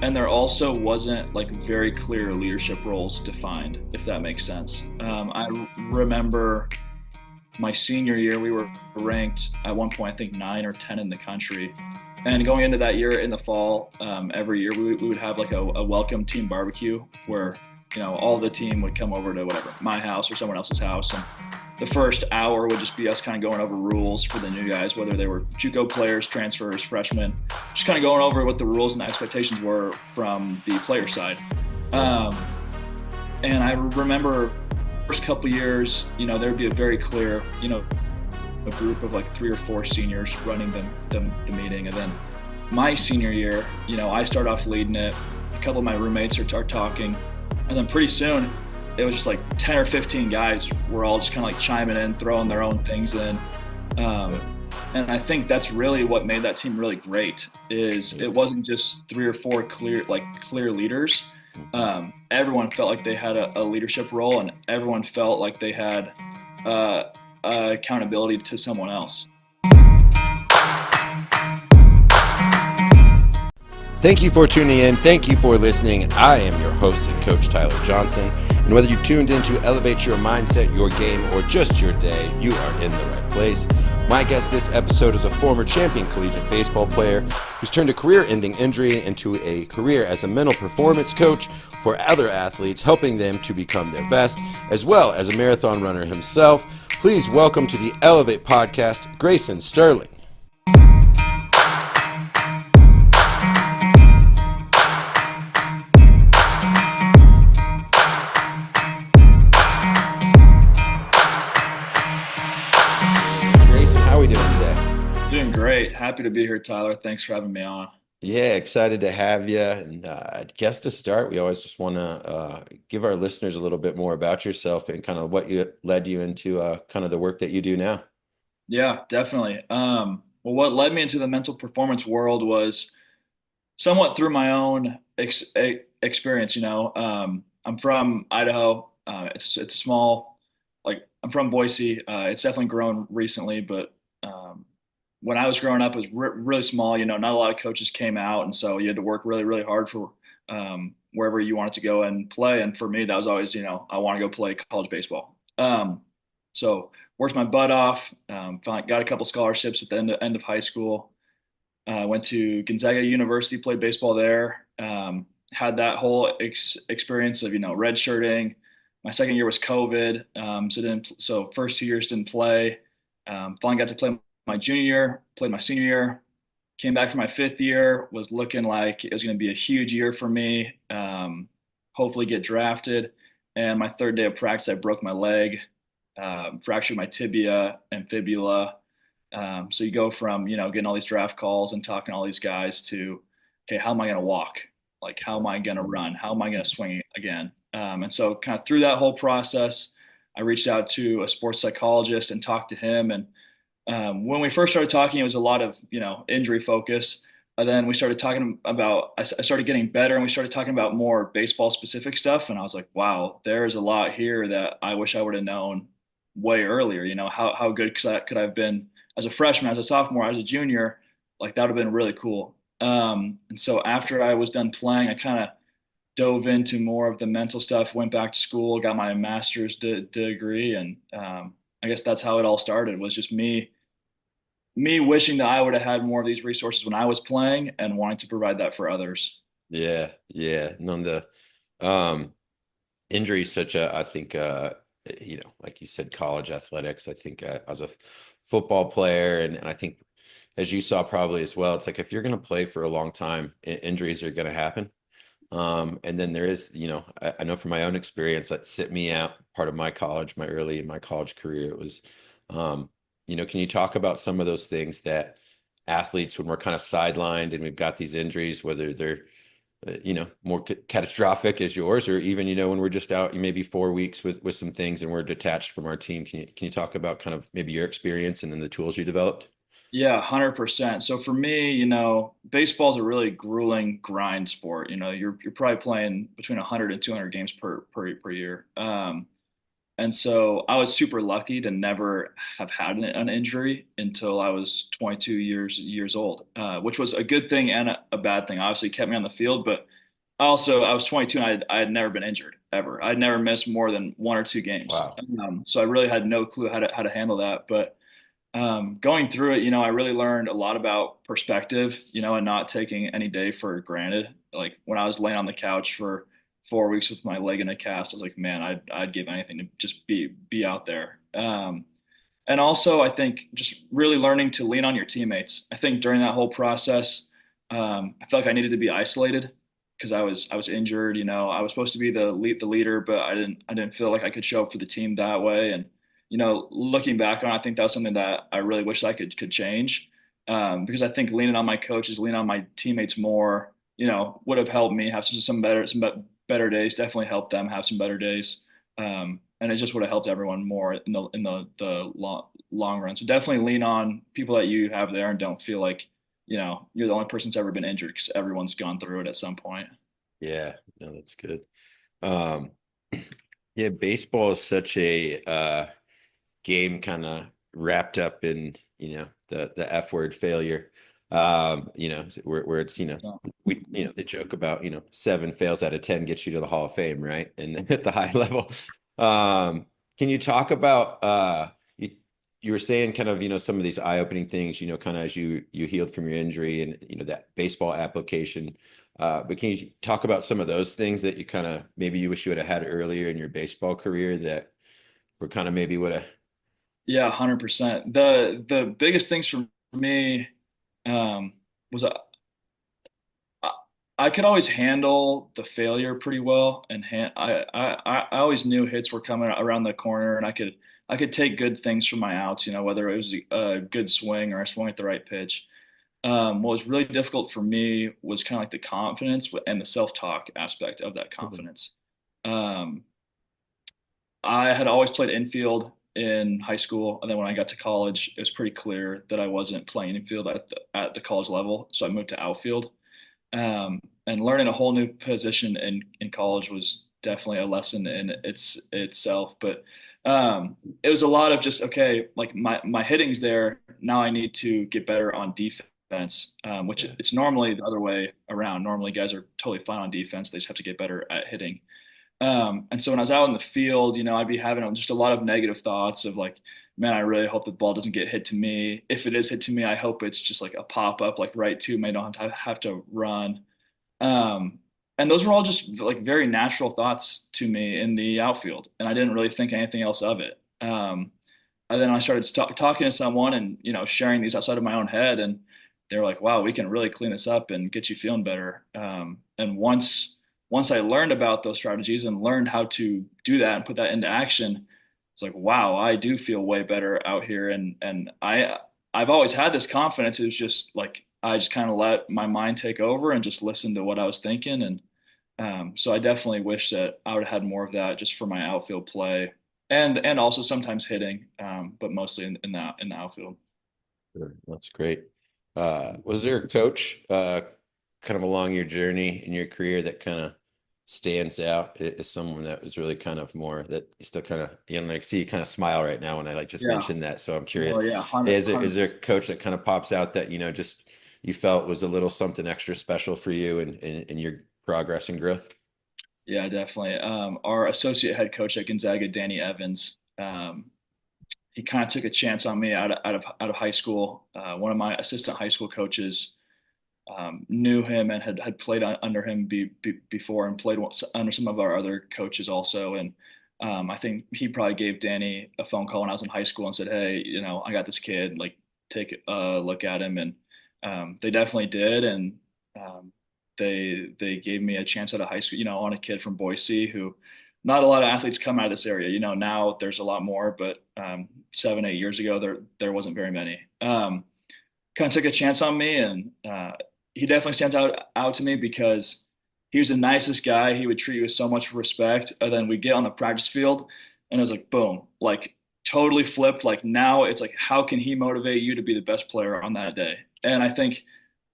and there also wasn't like very clear leadership roles defined, if that makes sense. I remember my senior year, we were ranked at one point, I think 9 or 10 in the country. And going into that year in the fall, every year we would have like a welcome team barbecue where, all the team would come over to whatever, my house or someone else's house. And the first hour would just be us kind of going over rules for the new guys, whether they were JUCO players, transfers, freshmen, just kind of going over what the rules and expectations were from the player side. Um, and I remember first couple years, there'd be a very clear, a group of like 3 or 4 seniors running the meeting. And then my senior year, I start off leading it. A couple of my roommates are talking. And then pretty soon, it was just like 10 or 15 guys were all just kind of like chiming in, throwing their own things in. Um, and I think that's really what made that team really great is it wasn't just 3 or 4 clear leaders. Everyone felt like they had a leadership role, and everyone felt like they had uh, accountability to someone else. Thank you for tuning in. Thank you for listening. I am your host and coach, Tyler Johnson. And whether you've tuned in to elevate your mindset, your game, or just your day, you are in the right place. My guest this episode is a former champion collegiate baseball player who's turned a career-ending injury into a career as a mental performance coach for other athletes, helping them to become their best, as well as a marathon runner himself. Please welcome to the Elev8 podcast, Grayson Sterling. Doing great. Happy to be here, Tyler. Thanks for having me on. Yeah, excited to have you. And I guess to start, we always just want to give our listeners a little bit more about yourself and kind of what led you into kind of the work that you do now. Yeah, definitely. Well, what led me into the mental performance world was somewhat through my own experience. I'm from Idaho. It's a small, like I'm from Boise. It's definitely grown recently, but when I was growing up, it was really small. Not a lot of coaches came out, and so you had to work really, really hard for wherever you wanted to go and play. And for me, that was always, I want to go play college baseball. So worked my butt off. Got a couple scholarships at the end of high school. Went to Gonzaga University, played baseball there. Had that whole experience of redshirting. My second year was COVID, so first 2 years didn't play. Finally got to play my junior year, played my senior year. Came back for my 5th year. Was looking like it was going to be a huge year for me. Hopefully get drafted. And my 3rd day of practice, I broke my leg, fractured my tibia and fibula. So you go from, getting all these draft calls and talking to all these guys to, okay, how am I going to walk? Like, how am I going to run? How am I going to swing again? And so kind of through that whole process, I reached out to a sports psychologist and talked to him. And when we first started talking, it was a lot of, injury focus. And then we started talking about, I started getting better and we started talking about more baseball specific stuff. And I was like, wow, there's a lot here that I wish I would have known way earlier. How good could I have been as a freshman, as a sophomore, as a junior? Like that would have been really cool. And so after I was done playing, I kind of dove into more of the mental stuff, went back to school, got my master's degree. And I guess that's how it all started, was just me wishing that I would have had more of these resources when I was playing and wanting to provide that for others. Yeah, yeah. None the injury is such a, I think, like you said, college athletics. I think as a football player, and I think as you saw probably as well, it's like if you're going to play for a long time, injuries are going to happen. And then there is, I know from my own experience that sit me out part of my college, my college career, it was, can you talk about some of those things that athletes, when we're kind of sidelined and we've got these injuries, whether they're, more catastrophic as yours, or even, when we're just out maybe 4 weeks with some things and we're detached from our team. Can you talk about kind of maybe your experience and then the tools you developed? Yeah, 100%. So for me, baseball's a really grueling grind sport. You're probably playing between 100 and 200 games per year. And so I was super lucky to never have had an injury until I was 22 years old, which was a good thing and a bad thing. Obviously, it kept me on the field, but also I was 22 and I had never been injured ever. I'd never missed more than 1 or 2 games. Wow. So I really had no clue how to handle that. But going through it, I really learned a lot about perspective, and not taking any day for granted. Like when I was laying on the couch for 4 weeks with my leg in a cast, I was like, man, I'd give anything to just be out there. And also, I think just really learning to lean on your teammates. I think during that whole process, I felt like I needed to be isolated because I was injured. I was supposed to be the leader, but I didn't feel like I could show up for the team that way. And looking back on, I think that was something that I really wish I could change, because I think leaning on my coaches, leaning on my teammates more, would have helped me have some better days. Definitely helped them have some better days. And it just would have helped everyone more in the long run. So definitely lean on people that you have there and don't feel like, you're the only person that's ever been injured because everyone's gone through it at some point. Yeah, no, that's good. Um, yeah, baseball is such a game kind of wrapped up in, the F word failure. Where it's, So, they joke about, 7 fails out of 10 gets you to the Hall of Fame, right? And at the high level. Um, can you talk about you were saying kind of, some of these eye-opening things, kind of as you healed from your injury and, that baseball application. But can you talk about some of those things that you kind of maybe you wish you would have had earlier in your baseball career that were kind of maybe would have. yeah, 100%. The biggest things for me, was I, I could always handle the failure pretty well, and I always knew hits were coming around the corner, and I could take good things from my outs, whether it was a good swing or I swung at the right pitch. What was really difficult for me was kind of like the confidence and the self-talk aspect of that Mhm. confidence. Um, I had always played infield in high school, and then when I got to college, it was pretty clear that I wasn't playing infield at the college level, so I moved to outfield. And learning a whole new position in college was definitely a lesson in itself. But it was a lot of just, okay, like my hitting's there. Now I need to get better on defense, which Yeah. it's normally the other way around. Normally guys are totally fine on defense. They just have to get better at hitting. And so when I was out in the field, I'd be having just a lot of negative thoughts of like, man, I really hope the ball doesn't get hit to me. If it is hit to me, I hope it's just like a pop up, like right to me. I don't have to run. Um, and those were all just like very natural thoughts to me in the outfield, and I didn't really think anything else of it. And then I started talking to someone and sharing these outside of my own head, and they were like, "Wow, we can really clean this up and get you feeling better." And once I learned about those strategies and learned how to do that and put that into action, it's like, wow, I do feel way better out here. And I've always had this confidence. It was just like I just kind of let my mind take over and just listen to what I was thinking. And so I definitely wish that I would have had more of that just for my outfield play and also sometimes hitting, but mostly in the outfield. Sure. That's great. Was there a coach kind of along your journey in your career that kind of stands out as someone that was really kind of more that you still kind of, like see you kind of smile right now when I like just Yeah. mentioned that. So I'm curious, Oh yeah, is there, 100. is there a coach that kind of pops out that, just you felt was a little something extra special for you and in your progress and growth? Yeah, definitely. Our associate head coach at Gonzaga, Danny Evans, he kind of took a chance on me out of high school. One of my assistant high school coaches knew him and had played under him before and played under some of our other coaches also. And I think he probably gave Danny a phone call when I was in high school and said, "Hey, I got this kid. Like, take a look at him." And they definitely did. And um, they gave me a chance out of high school. On a kid from Boise who. Not a lot of athletes come out of this area. Now there's a lot more, but 7, 8 years ago there wasn't very many. Kind of took a chance on me, and he definitely stands out to me because he was the nicest guy. He would treat you with so much respect, and then we get on the practice field, and it was like boom, like totally flipped. Like now it's like how can he motivate you to be the best player on that day? And I think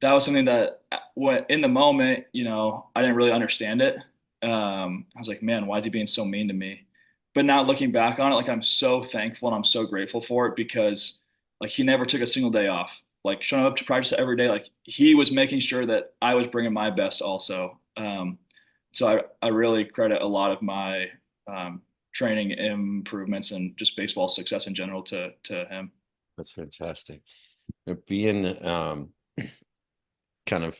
that was something that when in the moment, I didn't really understand it. I was like, man, why is he being so mean to me? but now looking back on it, like I'm so thankful and I'm so grateful for it because like he never took a single day off. Like showing up to practice every day, like he was making sure that I was bringing my best also. So I really credit a lot of my training improvements and just baseball success in general to him. That's fantastic. Being kind of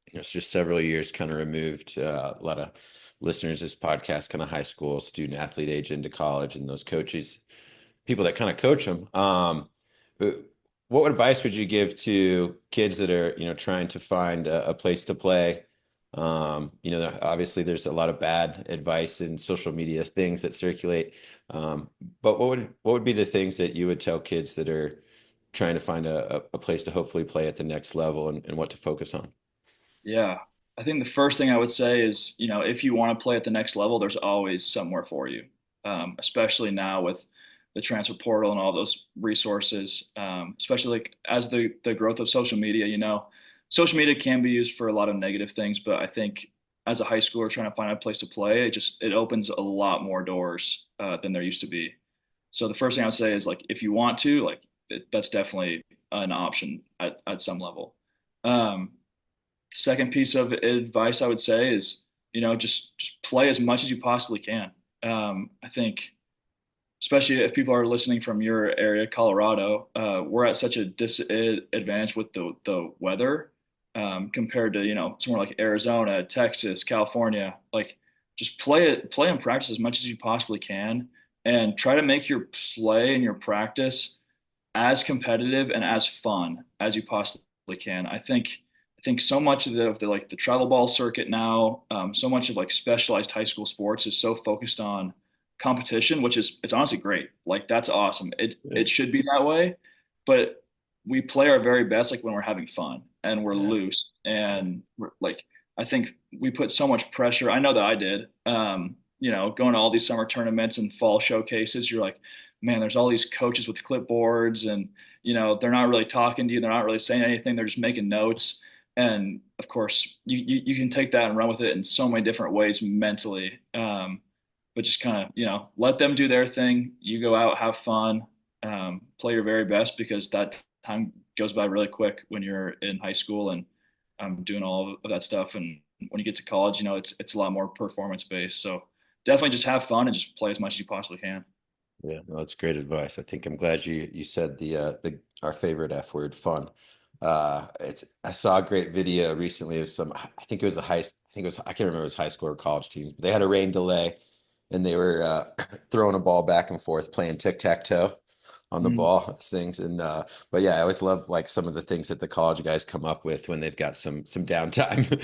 it's just several years kind of removed, a lot of listeners this podcast kind of high school student athlete age into college, and those coaches, people that kind of coach them. But what advice would you give to kids that are, trying to find a place to play? Obviously there's a lot of bad advice in social media things that circulate. But what would be the things that you would tell kids that are trying to find a place to hopefully play at the next level, and what to focus on? Yeah. I think the first thing I would say is, if you want to play at the next level, there's always somewhere for you, especially now with the transfer portal and all those resources, especially like as the growth of social media, social media can be used for a lot of negative things, but I think as a high schooler trying to find a place to play, it opens a lot more doors than there used to be. So the first thing I would say is like if you want to, like that's definitely an option at some level. Um, Second piece of advice I would say is, just play as much as you possibly can. I think, especially if people are listening from your area, Colorado, we're at such a disadvantage with the weather compared to somewhere like Arizona, Texas, California. Like, just play and practice as much as you possibly can, and try to make your play and your practice as competitive and as fun as you possibly can. I think so much of the like the travel ball circuit now, so much of like specialized high school sports is so focused on competition, which is it's honestly great. Like that's awesome. It Yeah. it should be that way, but we play our very best like when we're having fun and we're Yeah. loose Yeah. and we're like I think we put so much pressure. I know that I did. Going to all these summer tournaments and fall showcases, you're like, man, there's all these coaches with clipboards and they're not really talking to you, they're not really saying anything, they're just making notes. And of course, you can take that and run with it in so many different ways mentally. But just kind of, let them do their thing. You go out, have fun, play your very best because that time goes by really quick when you're in high school and doing all of that stuff. And when you get to college, it's a lot more performance based. So definitely just have fun and just play as much as you possibly can. Yeah, no, that's great advice. I think I'm glad you said the our favorite F word, fun. It's I saw a great video recently of some, I think it was I can't remember, it was high school or college teams, but they had a rain delay and they were throwing a ball back and forth, playing tic-tac-toe on the Mm. ball things. And but yeah, I always love like some of the things that the college guys come up with when they've got some downtime.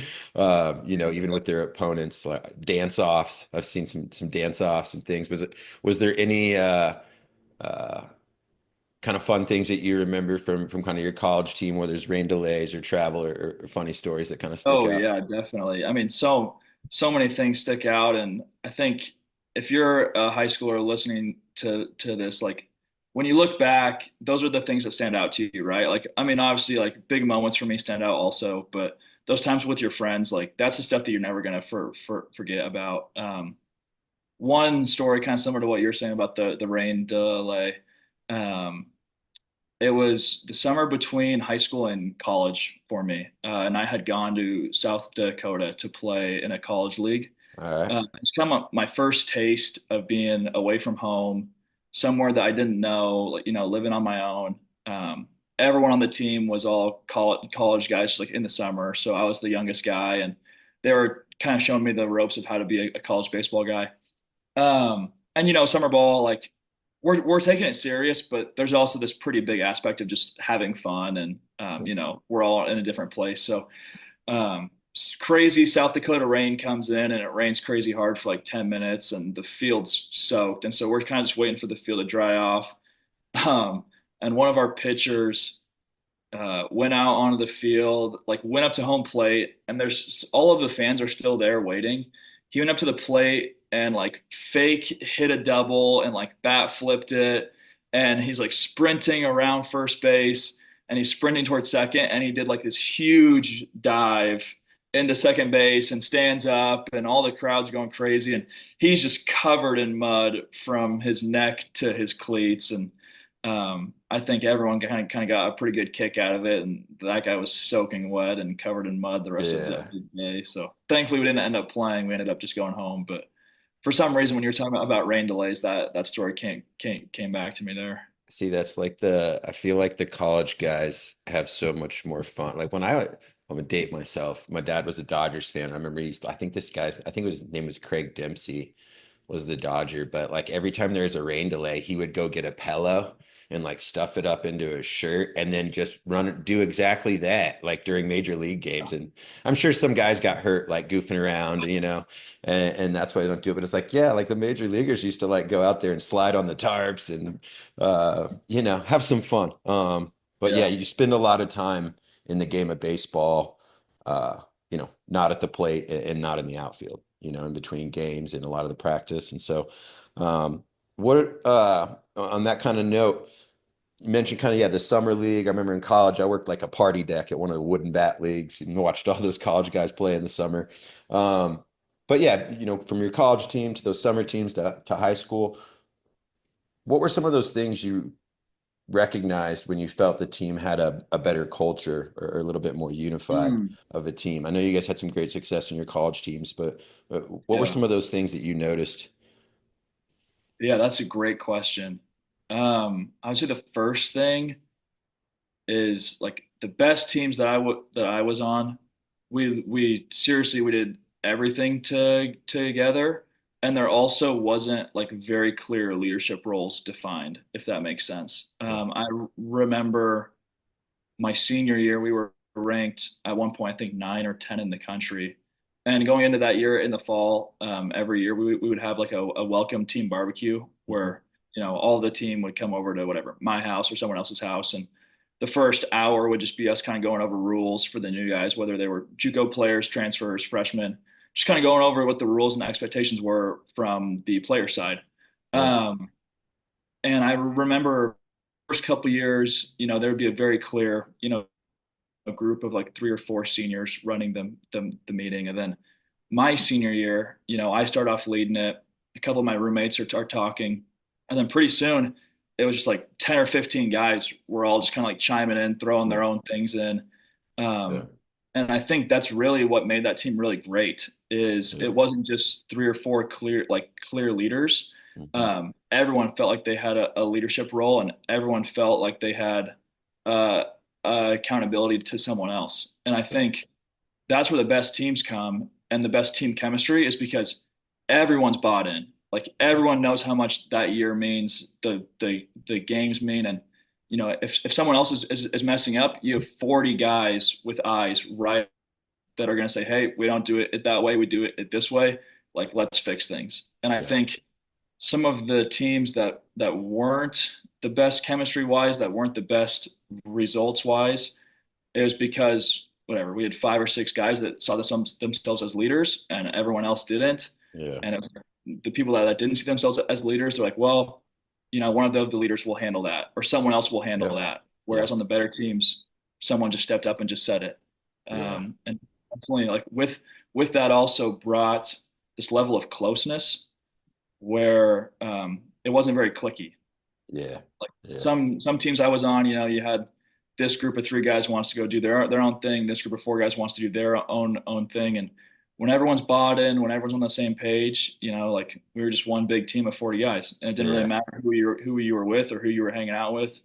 Even with their opponents, like dance offs. I've seen some dance offs and things. Was there any uh kind of fun things that you remember from kind of your college team where there's rain delays or travel, or funny stories that kind of stick Oh out? yeah, definitely. I mean, so many things stick out, and I think if you're a high schooler listening to this, like when you look back, those are the things that stand out to you, right? Like, I mean, obviously, like big moments for me stand out also, but those times with your friends, like that's the stuff that you're never gonna forget about. One story kind of similar to what you're saying about the rain delay. Um, it was the summer between high school and college for me, and I had gone to South Dakota to play in a college league. All right. It's kind of my first taste of being away from home, somewhere that I didn't know, like living on my own. Everyone on the team was all college guys, just like in the summer. So I was the youngest guy, and they were kind of showing me the ropes of how to be a college baseball guy. And summer ball, like we're taking it serious, but there's also this pretty big aspect of just having fun and we're all in a different place. So crazy South Dakota rain comes in and it rains crazy hard for like 10 minutes and the field's soaked. And so we're kind of just waiting for the field to dry off. Um, and one of our pitchers went out onto the field, like went up to home plate, and there's all of the fans are still there waiting. He went up to the plate and like fake hit a double and like bat flipped it, and he's like sprinting around first base and he's sprinting towards second and he did like this huge dive into second base and stands up, and all the crowd's going crazy, and he's just covered in mud from his neck to his cleats. And I think everyone kind of got a pretty good kick out of it, and that guy was soaking wet and covered in mud the rest of Yeah. the day. So thankfully we didn't end up playing. We ended up just going home. But for some reason, when you were talking about rain delays, that story came back to me there. See, that's like I feel like the college guys have so much more fun. Like I'm gonna date myself. My dad was a Dodgers fan. I remember I think I think his name was Craig Dempsey was the Dodger, but like every time there was a rain delay, he would go get a pillow and like stuff it up into his shirt and then just do exactly that like during major league games. And I'm sure some guys got hurt like goofing around, and that's why they don't do it. But it's like, yeah, like the major leaguers used to like go out there and slide on the tarps and have some fun. But yeah, Yeah. you spend a lot of time in the game of baseball, not at the plate and not in the outfield, in between games and a lot of the practice. And so, what on that kind of note, you mentioned kind of, yeah, the summer league. I remember in college, I worked like a party deck at one of the wooden bat leagues and watched all those college guys play in the summer. Um, but yeah, from your college team to those summer teams to high school, what were some of those things you recognized when you felt the team had a better culture or a little bit more unified Mm, of a team? I know you guys had some great success in your college teams, but what were yeah. some of those things that you noticed? Yeah, that's a great question. I would say the first thing is like the best teams that I was on, we seriously we did everything together, and there also wasn't like very clear leadership roles defined, if that makes sense. Yeah, I remember my senior year, we were ranked at one point, I think 9 or 10 in the country. And going into that year in the fall, every year we would have like a welcome team barbecue mhm, where, all the team would come over to whatever, my house or someone else's house. And the first hour would just be us kind of going over rules for the new guys, whether they were JUCO players, transfers, freshmen, just kind of going over what the rules and expectations were from the player side. right. Um, and I remember first couple years, there would be a very clear, a group of like 3 or 4 seniors running the meeting. And then my senior year, I start off leading it. A couple of my roommates are talking. And then pretty soon it was just like 10 or 15 guys were all just kind of like chiming in, throwing Yeah, their own things in. yeah, Um, and I think that's really what made that team really great is it yeah. wasn't just 3 or 4 clear leaders. Mhm, Everyone felt like they had a leadership role, and everyone felt like they had uh, accountability to someone else. And I yeah, think that's where the best teams come and the best team chemistry is because everyone's bought in. Like everyone knows how much that year means, the games mean, and if someone else is messing up, you have 40 guys with eyes right that are going to say, "Hey, we don't do it that way. We do it this way. Like let's fix things." And I yeah, think some of the teams that weren't the best chemistry wise, that weren't the best results wise, it was because whatever we had 5 or 6 guys that saw themselves as leaders, and everyone else didn't. yeah, And it was the people that didn't see themselves as leaders are like, well, one of the leaders will handle that, or someone else will yeah, handle that. yeah, Whereas on the better teams, someone just stepped up and just said it. yeah, And definitely, like with that, also brought this level of closeness where it wasn't very clicky. yeah, Like yeah, some teams I was on, you had this group of 3 guys wants to go do their own thing. This group of 4 guys wants to do their own thing. And when everyone's bought in, when everyone's on the same page, like we were just one big team of 40 guys, and it didn't really yeah, matter who you were with or who you were hanging out with.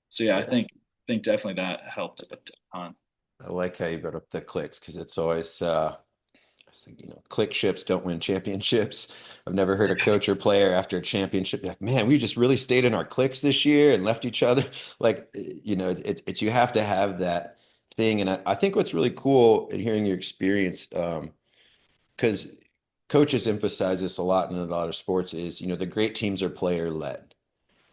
So yeah, I yeah. think definitely that helped a ton. I like how you brought up the clicks because it's always I was thinking, click ships don't win championships. I've never heard a coach or player after a championship be like, man, we just really stayed in our cliques this year and left each other. Like, it's you have to have that thing. And I think what's really cool in hearing your experience, because coaches emphasize this a lot in a lot of sports, is, the great teams are player led.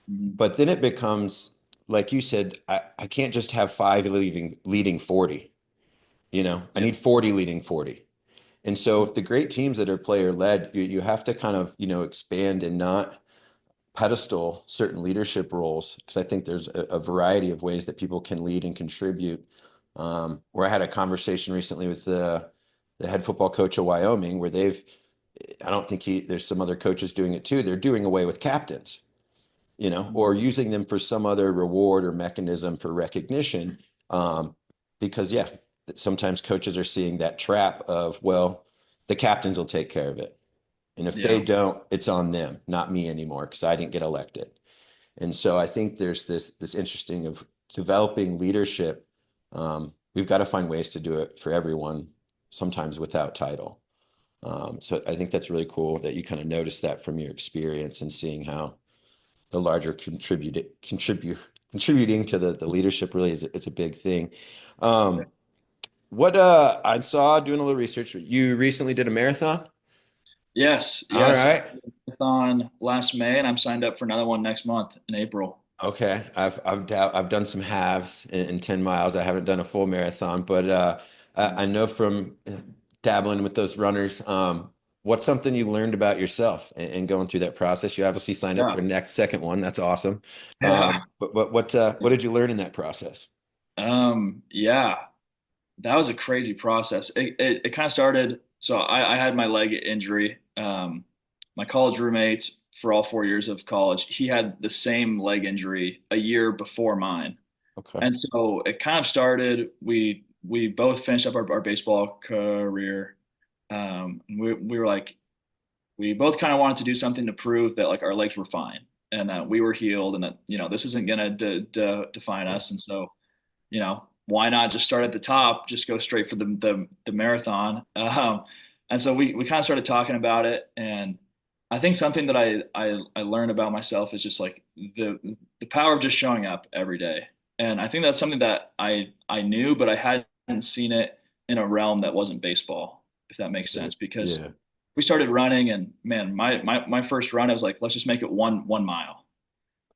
Mhm. But then it becomes, like you said, I can't just have five leading 40. I Yeah. need 40 leading 40. And so if the great teams that are player led, you have to kind of, expand and not pedestal certain leadership roles because I think there's a variety of ways that people can lead and contribute. Where I had a conversation recently with the head football coach of Wyoming, where I don't think there's some other coaches doing it too. They're doing away with captains, or using them for some other reward or mechanism for recognition. Um, because yeah, sometimes coaches are seeing that trap of, well, the captains will take care of it. And if they Yeah, don't, it's on them, not me anymore, because I didn't get elected. And so I think there's this interesting of developing leadership. We've got to find ways to do it for everyone, sometimes without title. So I think that's really cool that you kind of noticed that from your experience and seeing how the larger contributing to the leadership really is a big thing. Um, what I saw doing a little research, you recently did a marathon. yes, All yes. I right. did a marathon last May, and I'm signed up for another one next month in April. Okay, I've done some halves in 10 miles. I haven't done a full marathon, but I know from dabbling with those runners, what's something you learned about yourself and going through that process? You obviously signed up for Yeah, the next second one. That's awesome. yeah. But what did you learn in that process? Yeah. That was a crazy process. It kind of started. So I had my leg injury. My college roommate for all 4 years of college, he had the same leg injury a year before mine. Okay. And so it kind of started. We both finished up our baseball career. We were like, we both kind of wanted to do something to prove that like our legs were fine and that we were healed and that, this isn't gonna define Yeah. us. And so why not just start at the top, just go straight for the marathon. And so we kind of started talking about it. And I think something that I learned about myself is just like the power of just showing up every day. And I think that's something that I knew, but I hadn't seen it in a realm that wasn't baseball, if that makes Yeah. sense. Because Yeah. we started running and man, my first run, I was like, let's just make it one mile.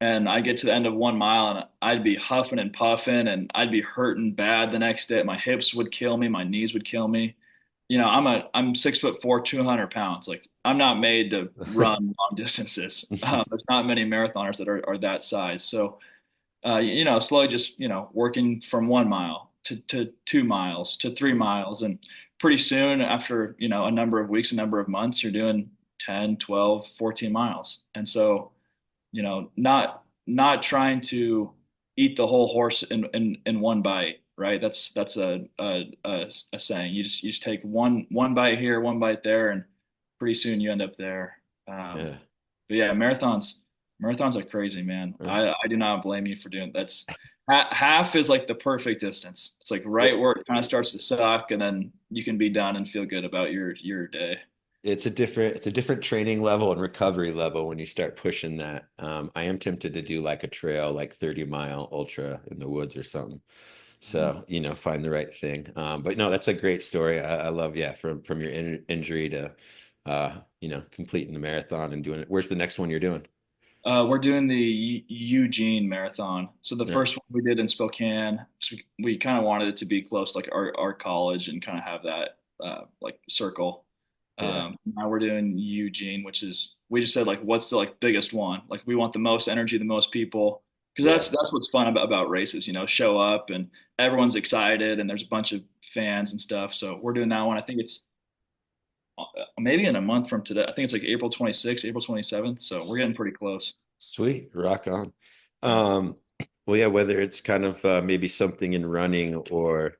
And I get to the end of 1 mile and I'd be huffing and puffing and I'd be hurting bad the next day. My hips would kill me, my knees would kill me. I'm 6'4", 200 pounds. Like I'm not made to run long distances. There's not many marathoners that are that size. So slowly just, working from 1 mile to 2 miles to 3 miles. And pretty soon after, a number of weeks, a number of months, you're doing 10, 12, 14 miles. And so not trying to eat the whole horse in one bite, right? That's a saying. You just take one bite here, one bite there, and pretty soon you end up there. Yeah. But yeah, marathons are crazy, man. I do not blame you for doing that's half is like the perfect distance. It's like right It, where it kind of starts to suck, and then you can be done and feel good about your day. it's a different training level and recovery level when you start pushing that. I am tempted to do like a trail, like 30-mile ultra in the woods or something. Mhm. So, find the right thing. But no, that's a great story. I love, yeah, from your injury to, completing the marathon and doing it. Where's the next one you're doing? We're doing the Eugene Marathon. So the Yeah, first one we did in Spokane, so we kind of wanted it to be close to like our college and kind of have that like circle. yeah, Now we're doing Eugene, which is we just said like what's the like biggest one? Like we want the most energy, the most people, because yeah. that's what's fun about races. Show up and everyone's excited and there's a bunch of fans and stuff. So we're doing that one. I think it's maybe in a month from today. I think it's like April 26th, April 27th. So we're getting pretty close. Sweet, rock on. Yeah. Um, well, yeah, whether it's kind of maybe something in running or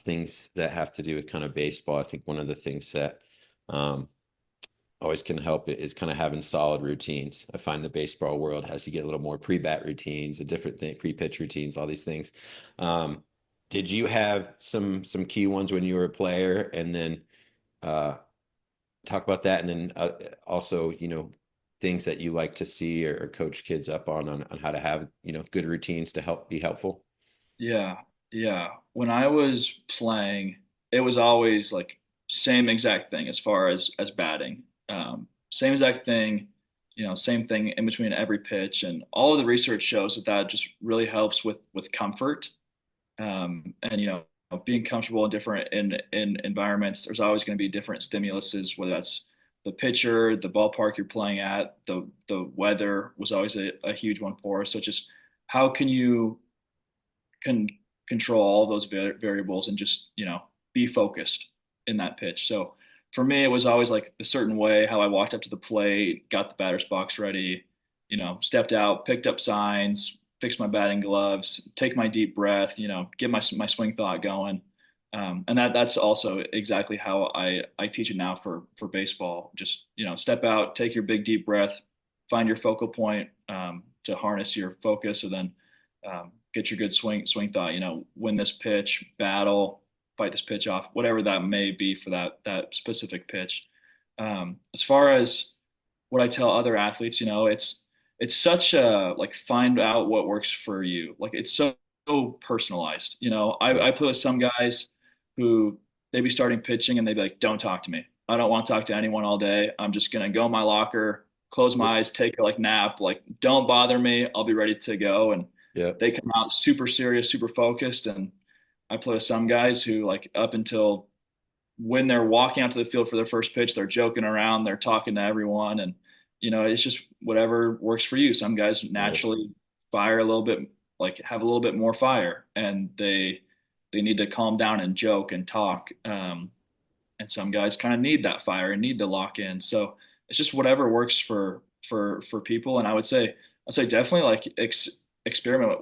things that have to do with kind of baseball, I think one of the things that um, always can help it is kind of having solid routines. I find the baseball world has you get a little more pre-bat routines, a different thing, pre-pitch routines, all these things. Um, did you have some key ones when you were a player, and then uh, talk about that, and then also things that you like to see or coach kids up on how to have good routines to help be helpful. Yeah, yeah. When I was playing, it was always like same exact thing as far as batting. Same exact thing, same thing in between every pitch, and all of the research shows that just really helps with comfort. And being comfortable in different in environments. There's always going to be different stimuluses, whether that's the pitcher, the ballpark you're playing at, the weather was always a huge one for us. So just how can you control all those variables and just, be focused in that pitch. So for me, it was always like a certain way how I walked up to the plate, got the batter's box ready, stepped out, picked up signs, fixed my batting gloves, take my deep breath, get my swing thought going. And that's also exactly how I teach it now for baseball. Just, step out, take your big deep breath, find your focal point to harness your focus, and then get your good swing thought. Win this pitch, battle, fight this pitch off, whatever that may be for that specific pitch. As far as what I tell other athletes, it's such a like find out what works for you. Like it's so personalized. I play with some guys who they be starting pitching and they be like, "Don't talk to me. I don't want to talk to anyone all day. I'm just gonna go in my locker, close Yep. my eyes, take a like nap. Like don't bother me. I'll be ready to go." And Yep. they come out super serious, super focused. And I play with some guys who like up until when they're walking out to the field for their first pitch, they're joking around, they're talking to everyone, and it's just whatever works for you. Some guys Sure. naturally fire a little bit, like have a little bit more fire, and they need to calm down and joke and talk. And some guys kind of need that fire and need to lock in. So it's just whatever works for people. And I'd say definitely like experiment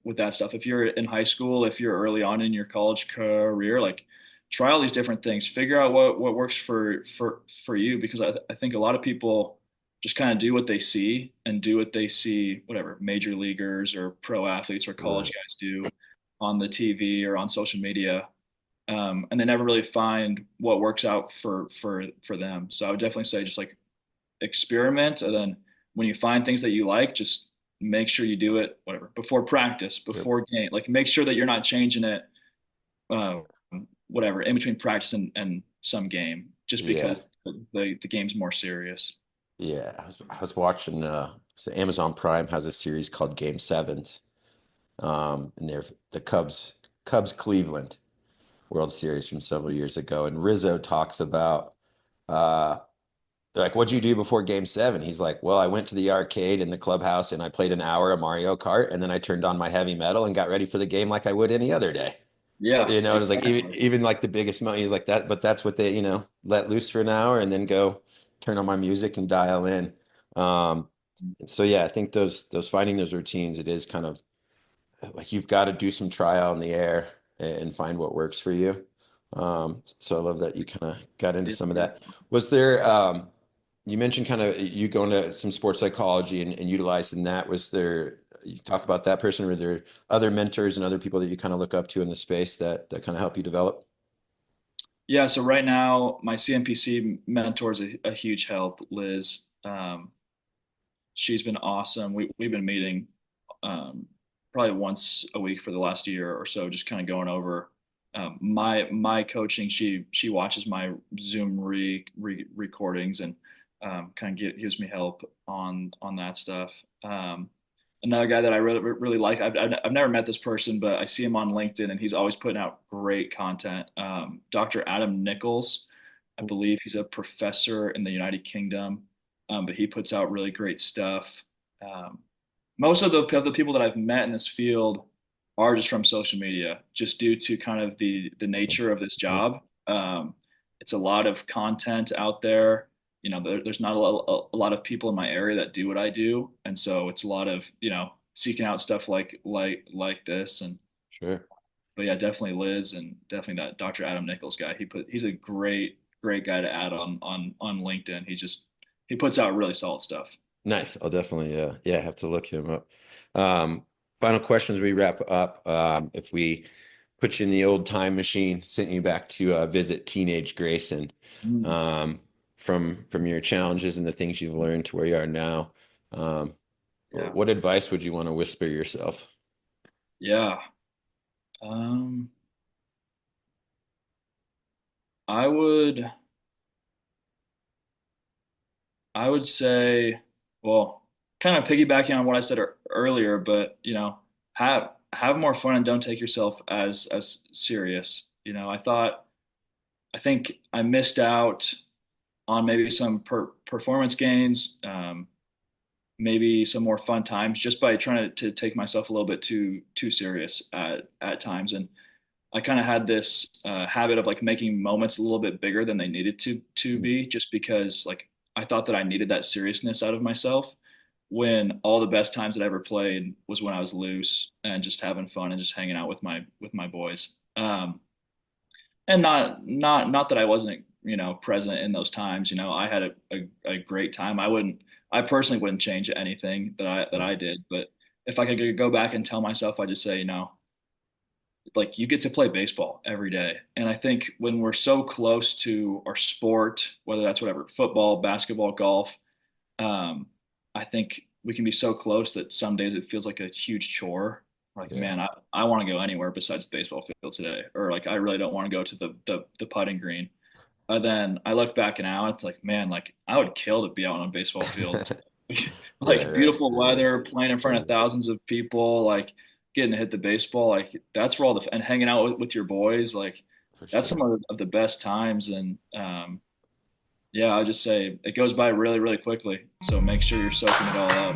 with that stuff. If you're in high school, if you're early on in your college career, like try all these different things, figure out what works for you, because I think a lot of people just kind of do what they see and do what they see, whatever major leaguers or pro athletes or college Sure. guys do on the TV or on social media, and they never really find what works out for them. So I would definitely say just like experiment, and then when you find things that you like, just make sure you do it whatever before practice, Yep. before game. Like make sure that you're not changing it, uh, whatever in between practice and some game, just Yeah. because the game's more serious. Yeah. I was watching so Amazon Prime has a series called Game Sevens. And they're the Cubs Cleveland World Series from several years ago. And Rizzo talks about uh they're like, what'd you do before game seven? He's like, well, I went to the arcade in the clubhouse and I played an hour of Mario Kart and then I turned on my heavy metal and got ready for the game like I would any other day. Yeah, It was like even, exactly. even like the biggest mountain, he's like that, but that's what they, let loose for an hour and then go turn on my music and dial in. And so yeah, I think those finding those routines, it is kind of like you've got to do some trial in the air and find what works for you. So I love that you kind of got into Yeah. some of that. Was there, you mentioned kind of you going to some sports psychology and utilizing that. Was there, you talk about that person, or were there other mentors and other people that you kind of look up to in the space that kind of help you develop? Yeah, so right now my CNPC mentor is a huge help, Liz. She's been awesome. We've been meeting um, probably once a week for the last year or so, just kind of going over my coaching. She watches my Zoom recordings and kind of gives me help on that stuff. Another guy that I really like. I've never met this person, but I see him on LinkedIn, and he's always putting out great content. Dr. Adam Nichols, I believe he's a professor in the United Kingdom, but he puts out really great stuff. Um, most of the people that I've met in this field are just from social media, just due to kind of the nature of this Yeah, job. It's a lot of content out there. There's not a lot of people in my area that do what I do, and so it's a lot of seeking out stuff like this. And sure. but yeah, definitely Liz, and definitely that Dr. Adam Nichols guy. He's a great guy to add on LinkedIn. He puts out really solid stuff. Nice. I'll definitely, yeah, have to look him up. Um, Final questions we wrap up. If we put you in the old time machine, sent you back to visit teenage Grayson, Mm, um, from your challenges and the things you've learned to where you are now, um, yeah, what advice would you want to whisper yourself? yeah. Um, I would I would say, well, kind of piggybacking on what I said earlier, but have more fun and don't take yourself as serious. I think I missed out on maybe some performance gains, maybe some more fun times just by trying to take myself a little bit too serious at times. And I kind of had this habit of like making moments a little bit bigger than they needed to Mm. be, just because like I thought that I needed that seriousness out of myself. When all the best times that I ever played was when I was loose and just having fun and just hanging out with my boys. And not that I wasn't present in those times. I had a great time. I personally wouldn't change anything that Yeah. I did, but if I could go back and tell myself, I just say, like you get to play baseball every day. And I think when we're so close to our sport, whether that's whatever, football, basketball, golf, um, I think we can be so close that some days it feels like a huge chore. Like, Yeah. man, I want to go anywhere besides the baseball field today. Or like I really don't want to go to the putting green. Then I look back now, it's like, man, like I would kill to be out on a baseball field, Yeah, like right. beautiful Yeah. weather, playing in front of Totally. thousands of people, like getting to hit the baseball, like that's where all the and hanging out with your boys, like For that's sure. some of the best times. And yeah, I just say it goes by really, really quickly. So make sure you're soaking it all up.